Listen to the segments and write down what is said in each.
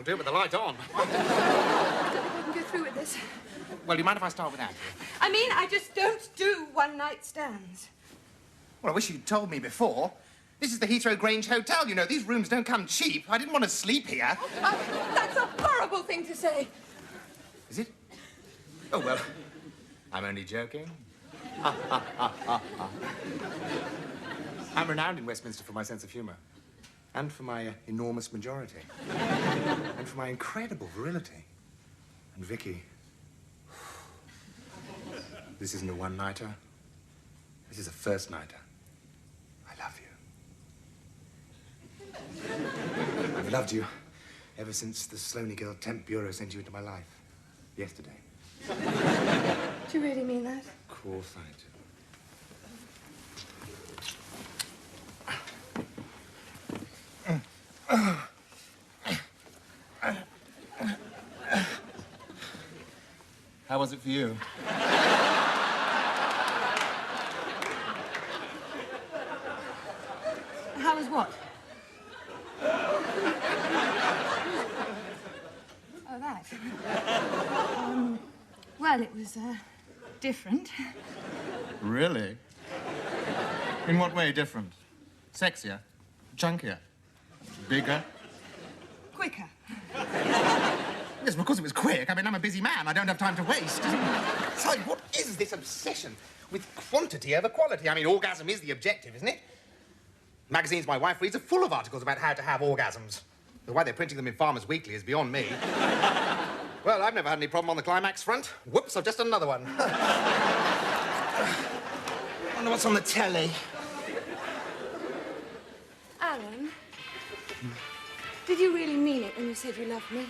can do it with the light on. I don't think I can go through with this. Well, do you mind if I start without you? I mean, I just don't do one-night stands. Well, I wish you'd told me before. This is the Heathrow Grange Hotel, you know. These rooms don't come cheap. I didn't want to sleep here. That's a horrible thing to say. Is it? Oh, well, I'm only joking. I'm renowned in Westminster for my sense of humour. And for my enormous majority. And for my incredible virility. And Vicky, this isn't a one-nighter. This is a first-nighter. I love you. I've loved you ever since the Sloaney Girl Temp Bureau sent you into my life. Yesterday. Do you really mean that? Of course I do. How was it for you? How was what? Oh, that. Well, it was, different. Really? In what way different? Sexier? Chunkier? Bigger? Quicker. Yes, because it was quick. I mean, I'm a busy man. I don't have time to waste. Besides, what is this obsession with quantity over quality? I mean, orgasm is the objective, isn't it? Magazines my wife reads are full of articles about how to have orgasms. Why they're printing them in Farmers Weekly is beyond me. Well, I've never had any problem on the climax front. Whoops, I've just done another one. Wonder what's on the telly. Alan, did you really mean it when you said you loved me?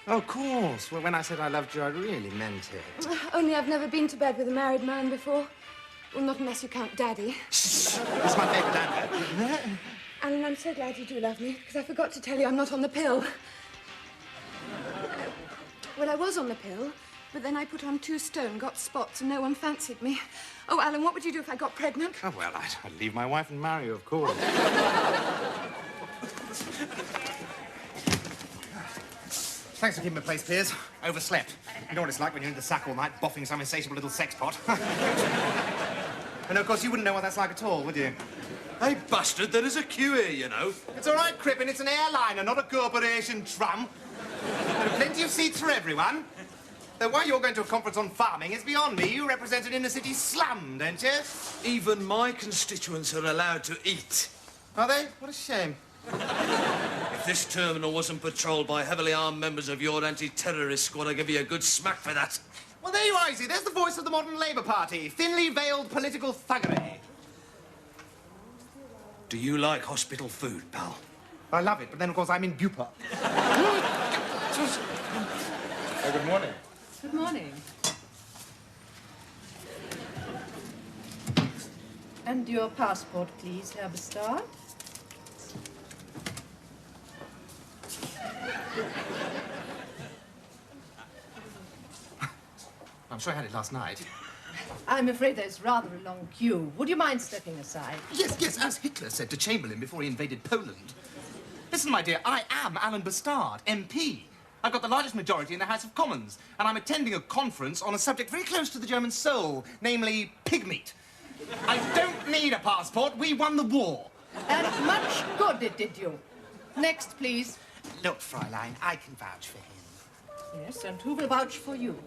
Oh, of course. Well, when I said I loved you, I really meant it. Only I've never been to bed with a married man before. Well, not unless you count Daddy. Shh. That's my favourite Daddy. Alan, I'm so glad you do love me, because I forgot to tell you I'm not on the pill. Well, I was on the pill, but then I put on 2 stone, got spots, and no one fancied me. Oh, Alan, what would you do if I got pregnant? Oh, well, I'd leave my wife and marry you, of course. Thanks for keeping the place, Piers. Overslept. You know what it's like when you're in the sack all night, boffing some insatiable little sex pot. And, of course, you wouldn't know what that's like at all, would you? Hey, bastard, there is a queue here, you know. It's all right, Crippen. It's an airliner, not a corporation tram. There are plenty of seats for everyone. Though why you're going to a conference on farming is beyond me. You represent an inner-city slum, don't you? Even my constituents are allowed to eat. Are they? What a shame. If this terminal wasn't patrolled by heavily armed members of your anti-terrorist squad, I'd give you a good smack for that. Well, there you are, you see. There's the voice of the modern Labour Party. Thinly veiled political thuggery. Do you like hospital food, pal? I love it, but then, of course, I'm in Bupa. Oh, good morning. Good morning. And your passport, please, Herr Bestard. I'm sure I had it last night. I'm afraid there's rather a long queue. Would you mind stepping aside? Yes, as Hitler said to Chamberlain before he invaded Poland. Listen, my dear, I am Alan Bastard, MP. I've got the largest majority in the House of Commons, and I'm attending a conference on a subject very close to the German soul, namely pig meat. I don't need a passport. We won the war. And much good it did you. Next, please. Look, Fräulein, I can vouch for him. Yes, and who will vouch for you?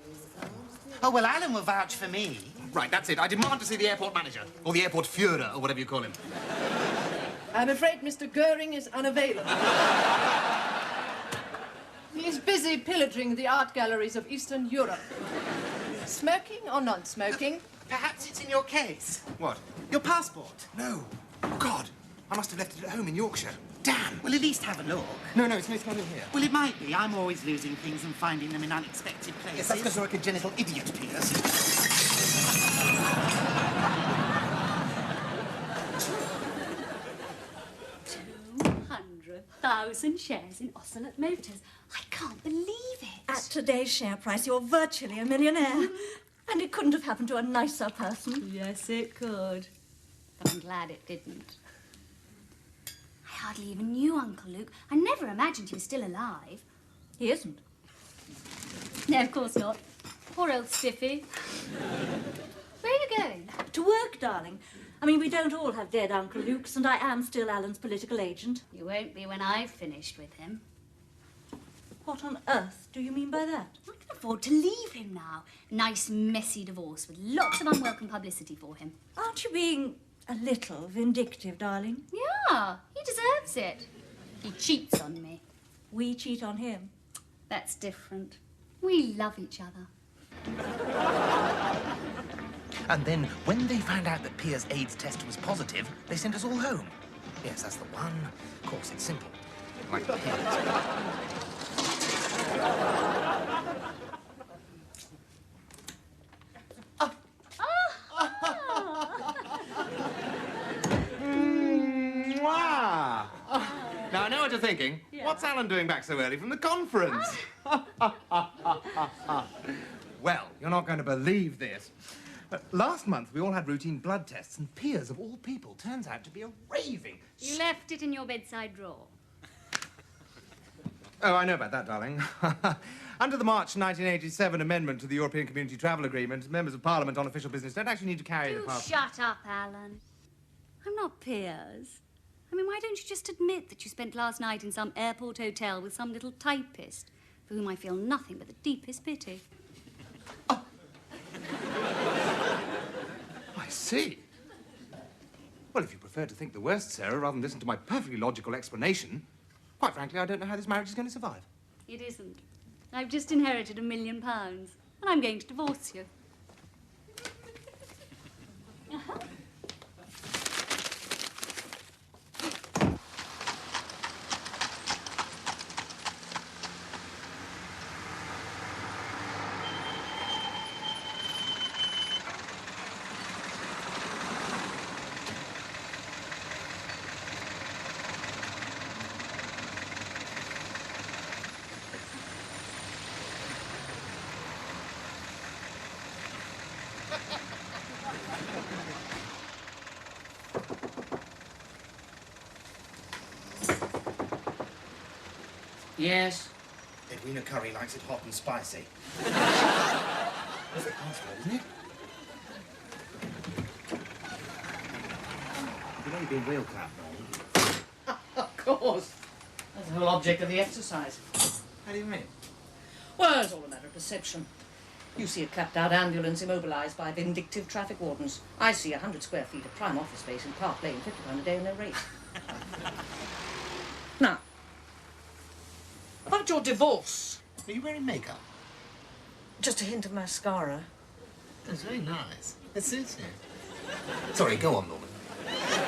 Oh, well, Alan will vouch for me. Right, that's it. I demand to see the airport manager, or the airport Führer, or whatever you call him. I'm afraid Mr. Goering is unavailable. He is busy pillaging the art galleries of Eastern Europe. Smoking or non-smoking? Perhaps it's in your case. What? Your passport? No. Oh, God. I must have left it at home in Yorkshire. Damn. Well, at least have a look. No, it's not in here. Well, it might be. I'm always losing things and finding them in unexpected places. Yes, that's because you're a congenital idiot, Piers. 200,000 shares in Ocelot Motors. I can't believe it. At today's share price, you're virtually a millionaire. And it couldn't have happened to a nicer person. Yes, it could. But I'm glad it didn't. I hardly even knew Uncle Luke. I never imagined he was still alive. He isn't. No, of course not. Poor old Stiffy. Where are you going? To work, darling. I mean, we don't all have dead Uncle Luke's, and I am still Alan's political agent. You won't be when I've finished with him. What on earth do you mean by that? I can afford to leave him now. Nice, messy divorce with lots of unwelcome publicity for him. Aren't you being a little vindictive, darling? Yeah, he deserves it. He cheats on me. We cheat on him. That's different. We love each other. And then, when they found out that Pia's AIDS test was positive, they sent us all home. Yes, that's the one. Of course, it's simple. Like Pia's. Mwah! Now, I know what you're thinking. Yeah. What's Alan doing back so early from the conference? Well, you're not going to believe this. Last month, we all had routine blood tests, and Pia's, of all people, turns out to be a raving... You left it in your bedside drawer. Oh, I know about that, darling. Under the March 1987 amendment to the European Community Travel Agreement, members of Parliament on official business don't actually need to carry the Do passport. shut up, Alan. I'm not Piers. I mean, why don't you just admit that you spent last night in some airport hotel with some little typist for whom I feel nothing but the deepest pity? I see. Well, if you prefer to think the worst, Sarah, rather than listen to my perfectly logical explanation, quite frankly, I don't know how this marriage is going to survive. It isn't. I've just inherited £1 million, and I'm going to divorce you. Yes? Edwina Curry likes it hot and spicy. That's the password, isn't it? You know you've been real crap, Noel. Of course. That's the whole object of the exercise. How do you mean? Well, it's all a matter of perception. You see a clapped-out ambulance immobilised by vindictive traffic wardens. I see 100 square feet of prime office space in Park Lane, £50 a day and no rate. Now, about your divorce. Are you wearing makeup? Just a hint of mascara. That's very nice. It suits you. Sorry, go on, Norman.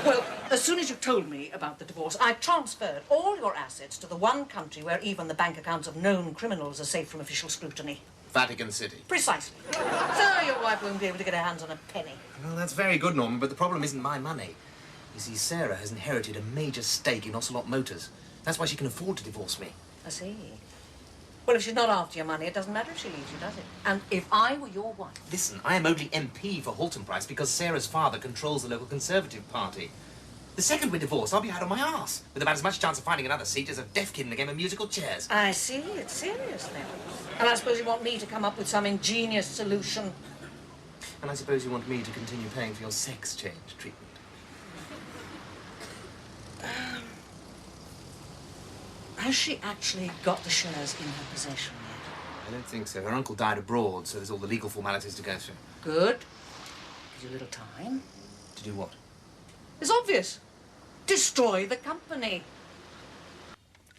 Well, as soon as you told me about the divorce, I transferred all your assets to the one country where even the bank accounts of known criminals are safe from official scrutiny. Vatican City. Precisely. So your wife won't be able to get her hands on a penny. Well, that's very good, Norman, but the problem isn't my money. You see, Sarah has inherited a major stake in Ocelot Motors. That's why she can afford to divorce me. I see. Well, if she's not after your money, it doesn't matter if she leaves you, does it? And if I were your wife... Listen, I am only MP for Halton Price because Sarah's father controls the local Conservative Party. The second we're divorced, I'll be out on my arse, with about as much chance of finding another seat as a deaf kid in a game of musical chairs. I see. It's serious, then. And I suppose you want me to come up with some ingenious solution. And I suppose you want me to continue paying for your sex change treatment. Has she actually got the shares in her possession yet? I don't think so. Her uncle died abroad, so there's all the legal formalities to go through. Good. Gives you a little time. To do what? It's obvious. Destroy the company.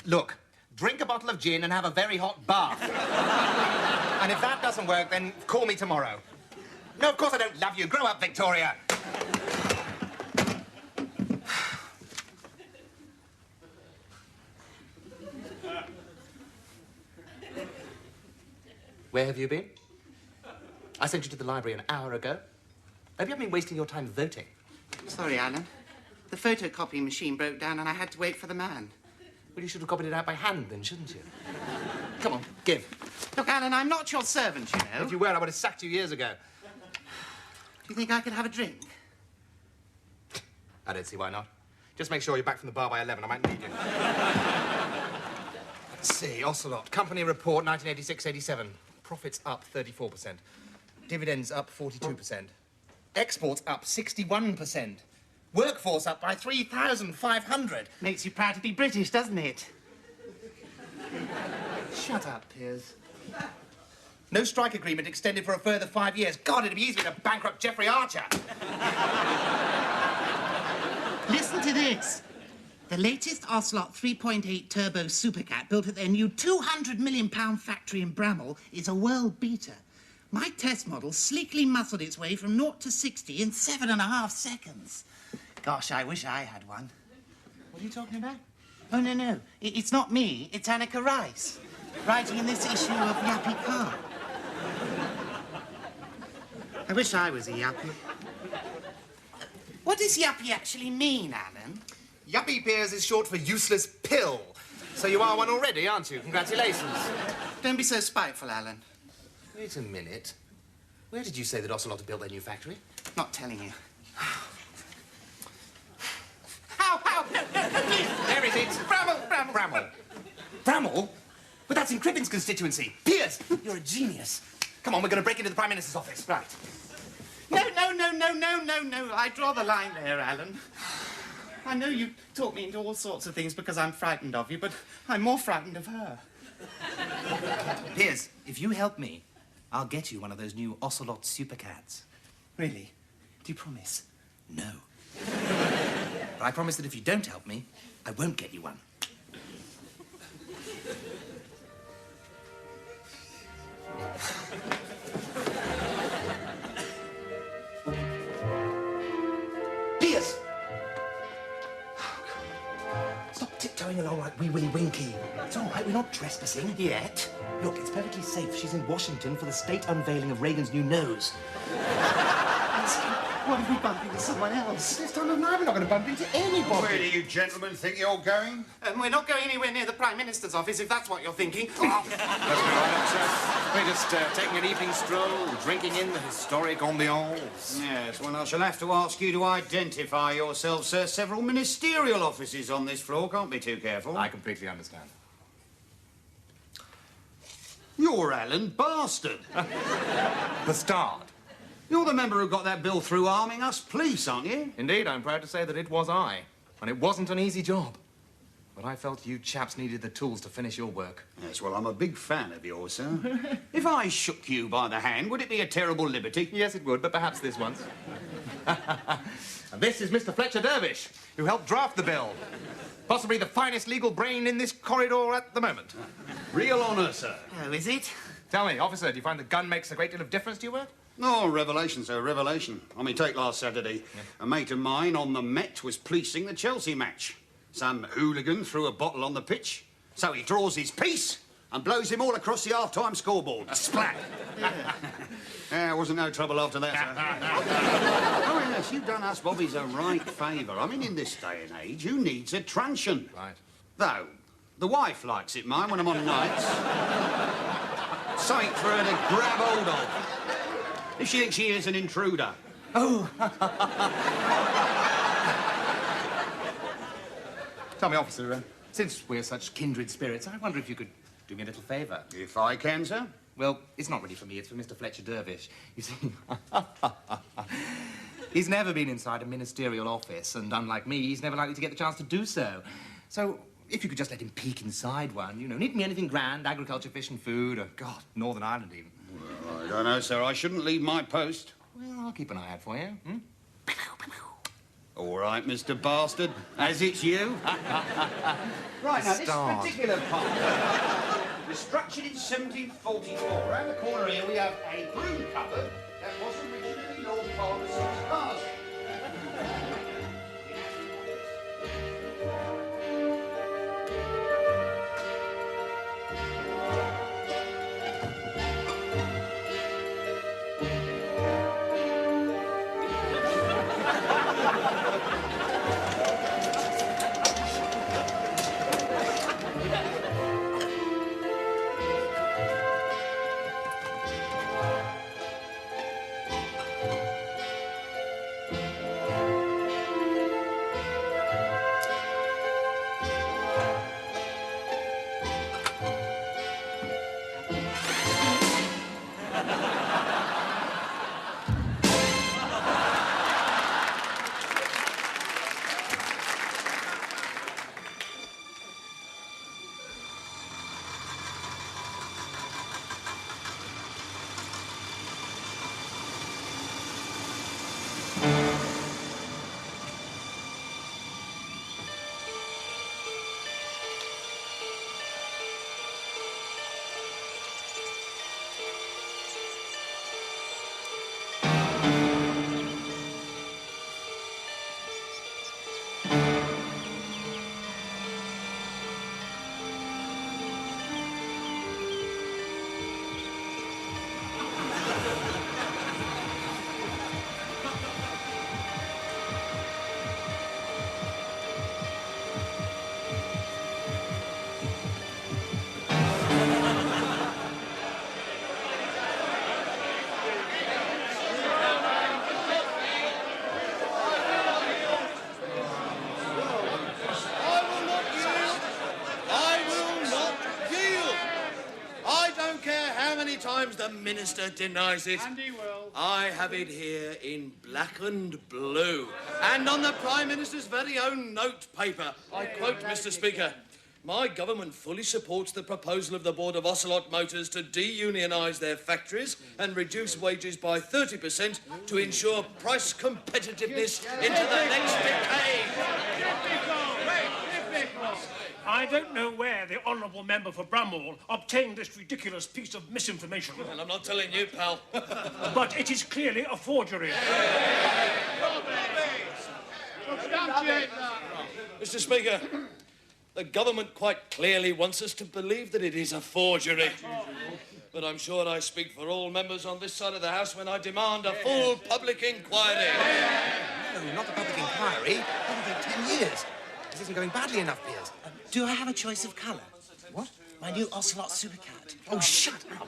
Look, drink a bottle of gin and have a very hot bath. And if that doesn't work, then call me tomorrow. No, of course I don't love you. Grow up, Victoria. Where have you been? I sent you to the library an hour ago. Have you been wasting your time voting? Sorry, Alan. The photocopying machine broke down and I had to wait for the man. Well, you should have copied it out by hand then, shouldn't you? Come on, give. Look, Alan, I'm not your servant, you know. If you were, I would have sacked you years ago. Do you think I could have a drink? I don't see why not. Just make sure you're back from the bar by 11. I might need you. Let's see, Ocelot. Company report 1986-87. Profits up 34%. Dividends up 42%. Exports up 61%. Workforce up by 3,500. Makes you proud to be British, doesn't it? Shut up, Piers. No strike agreement extended for a further 5 years. God, it'd be easier to bankrupt Jeffrey Archer. Listen to this. The latest Ocelot 3.8 turbo supercat built at their new £200 million factory in Bramall is a world beater. My test model sleekly muscled its way from 0 to 60 in 7.5 seconds. Gosh, I wish I had one. What are you talking about? Oh, no. It's not me. It's Annika Rice, writing in this issue of Yappy Car. I wish I was a Yappy. What does Yappy actually mean, Alan? Yuppie Piers is short for useless pill. So you are one already, aren't you? Congratulations. Don't be so spiteful, Alan. Wait a minute. Where did you say that Ocelot had built their new factory? Not telling you. Ow! No, please! There it is. Bramall. Bramall? But that's in Cribbins's constituency. Piers, you're a genius. Come on, we're going to break into the Prime Minister's office. Right. No. I draw the line there, Alan. I know you talk me into all sorts of things because I'm frightened of you, but I'm more frightened of her. Piers, if you help me, I'll get you one of those new Ocelot supercats. Really? Do you promise? No. But I promise that if you don't help me, I won't get you one. Piers! Stop tiptoeing along like Wee Willie Winky. It's all right, we're not trespassing. Yet? Look, it's perfectly safe. She's in Washington for the state unveiling of Reagan's new nose. What if we bump into someone else? This time of night, we're not going to bump into anybody. Where do you gentlemen think you're going? We're not going anywhere near the Prime Minister's office, if that's what you're thinking. That's all right, sir. We're just taking an evening stroll, drinking in the historic ambiance. Yes, well, I shall have to ask you to identify yourself, sir. Several ministerial offices on this floor. Can't be too careful. I completely understand. You're Alan Bastard. Bastard. You're the member who got that bill through arming us police, aren't you? Indeed, I'm proud to say that it was I. And it wasn't an easy job. But I felt you chaps needed the tools to finish your work. Yes, well, I'm a big fan of yours, sir. If I shook you by the hand, would it be a terrible liberty? Yes, it would, but perhaps this once. And this is Mr. Fletcher Dervish, who helped draft the bill. Possibly the finest legal brain in this corridor at the moment. Real honour, sir. Oh, is it? Tell me, officer, do you find the gun makes a great deal of difference to your work? Oh, revelation, sir, revelation. I mean, take last Saturday. Yeah. A mate of mine on the Met was policing the Chelsea match. Some hooligan threw a bottle on the pitch, so he draws his piece and blows him all across the half-time scoreboard. Splat! Yeah, wasn't no trouble after that, sir. Oh, yes, you've done us bobbies a right favour. I mean, in this day and age, who needs a truncheon? Right. Though, the wife likes it, mine, when I'm on nights. Something for her to grab hold of. If she thinks she is an intruder. Oh. Tell me, officer, since we're such kindred spirits, I wonder if you could do me a little favour. If I can, sir? Well, it's not really for me, it's for Mr. Fletcher Dervish. You see, he's never been inside a ministerial office, and unlike me, he's never likely to get the chance to do so. So, if you could just let him peek inside one, you know, needn't be anything grand, agriculture, fish and food, or, God, Northern Ireland even. Well, I don't know, sir. I shouldn't leave my post. Well, I'll keep an eye out for you, hmm? All right, Mr. Bastard, as it's you. Right, now, this particular part was structured in 1744. Around the corner here, we have a broom cupboard that was originally Lord Palmerston's cars. the Minister denies it. And he will. I have it here in black and blue. And on the Prime Minister's very own note paper, I quote, Mr. Speaker, "My government fully supports the proposal of the Board of Ocelot Motors to de-unionise their factories and reduce wages by 30% to ensure price competitiveness into the next decade." I don't know where the honourable member for Bramhall obtained this ridiculous piece of misinformation. And I'm not telling you, pal. But it is clearly a forgery. Mr. Speaker, the government quite clearly wants us to believe that it is a forgery. But I'm sure I speak for all members on this side of the House when I demand a full public inquiry. No, not a public inquiry. Not for 10 years. This isn't going badly enough, Piers. Do I have a choice of colour? What? My new Ocelot Supercat. Oh, shut up.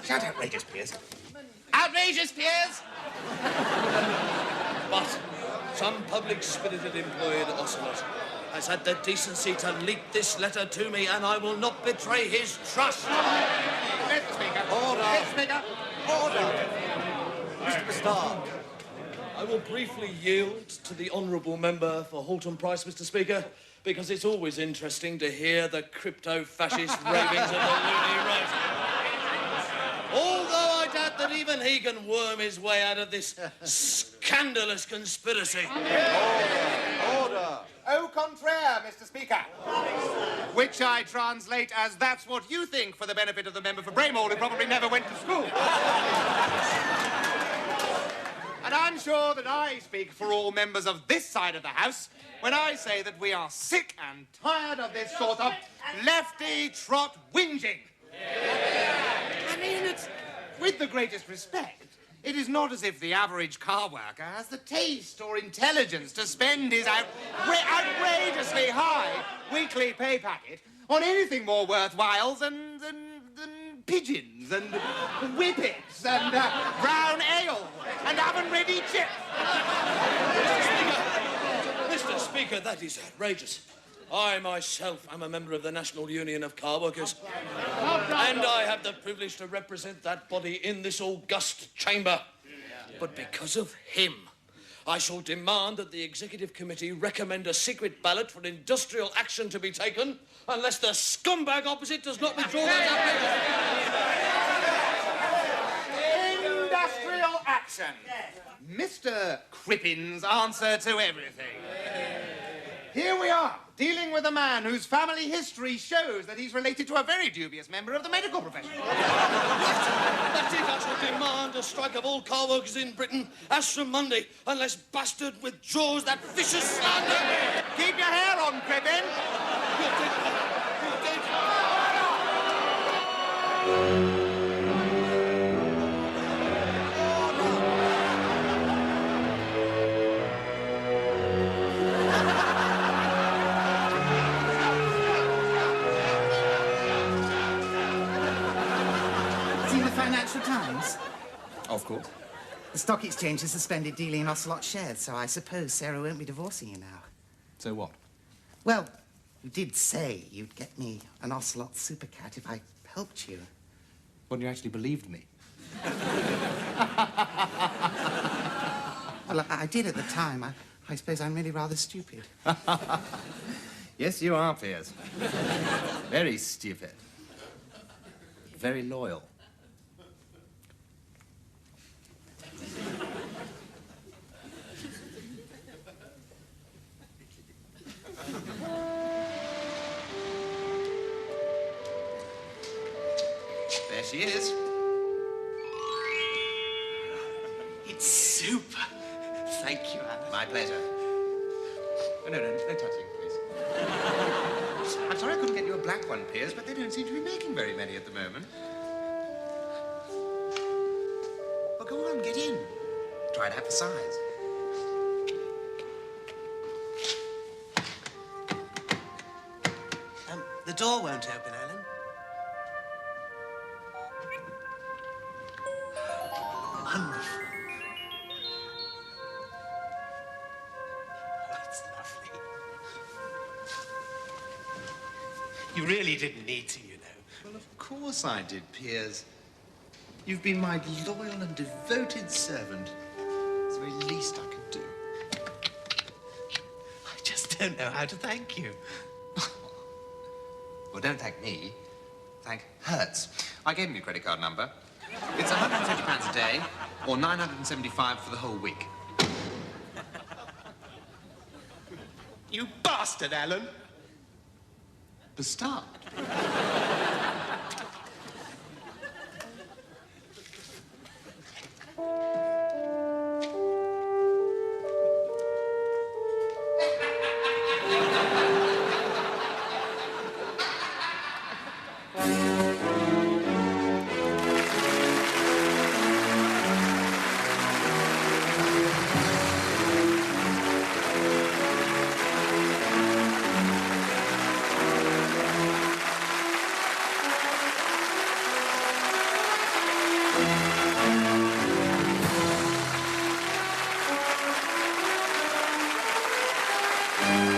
Shout outrageous, Piers. Outrageous, Piers! But some public-spirited employee at Ocelot has had the decency to leak this letter to me, and I will not betray his trust. Mr. Speaker. Order. Mr. Speaker. Order. Mr. Starr. I will briefly yield to the honourable member for Halton Price, Mr. Speaker, because it's always interesting to hear the crypto-fascist ravings of the loony right. Although I doubt that even he can worm his way out of this scandalous conspiracy. Order. Au contraire, Mr. Speaker. Which I translate as "that's what you think," for the benefit of the member for Bramhall, who probably never went to school. And I'm sure that I speak for all members of this side of the House when I say that we are sick and tired of this sort of lefty trot whinging. I mean, it's, with the greatest respect, it is not as if the average car worker has the taste or intelligence to spend his outrageously high weekly pay packet on anything more worthwhile than pigeons and whippets and brown ale and oven-ready chips. Mr. Speaker, that is outrageous. I myself am a member of the National Union of Car Workers, and I have the privilege to represent that body in this august chamber. But because of him, I shall demand that the Executive Committee recommend a secret ballot for industrial action to be taken unless the scumbag opposite does not withdraw those applications. Industrial action. Mr. Crippin's answer to everything. Here we are, dealing with a man whose family history shows that he's related to a very dubious member of the medical profession. That's it. I shall demand a strike of all car workers in Britain as from Monday, unless Bastard withdraws that vicious slander. Keep your hair on, Crippin. You're dead. You're dead. Financial Times? Of course. The stock exchange has suspended dealing in Ocelot shares, so I suppose Sarah won't be divorcing you now. So what? Well, you did say you'd get me an Ocelot Supercat if I helped you. Well, you actually believed me. Well, I did at the time. I suppose I'm really rather stupid. Yes, you are, Piers. Very stupid. Very loyal. There she is. It's super. Thank you, Alan. My pleasure. Oh, no touching, please. I'm sorry I couldn't get you a black one, Piers, but they don't seem to be making very many at the moment. Well, go on, get in. Try to have the size. The door won't open, Alan. Wonderful. That's lovely. You really didn't need to, you know. Well, of course I did, Piers. You've been my loyal and devoted servant. It's the very least I could do. I just don't know how to thank you. Well, don't thank me. Thank Hertz. I gave him your credit card number. It's £150 a day, or £975 for the whole week. You bastard, Alan! Bastard. Thank you.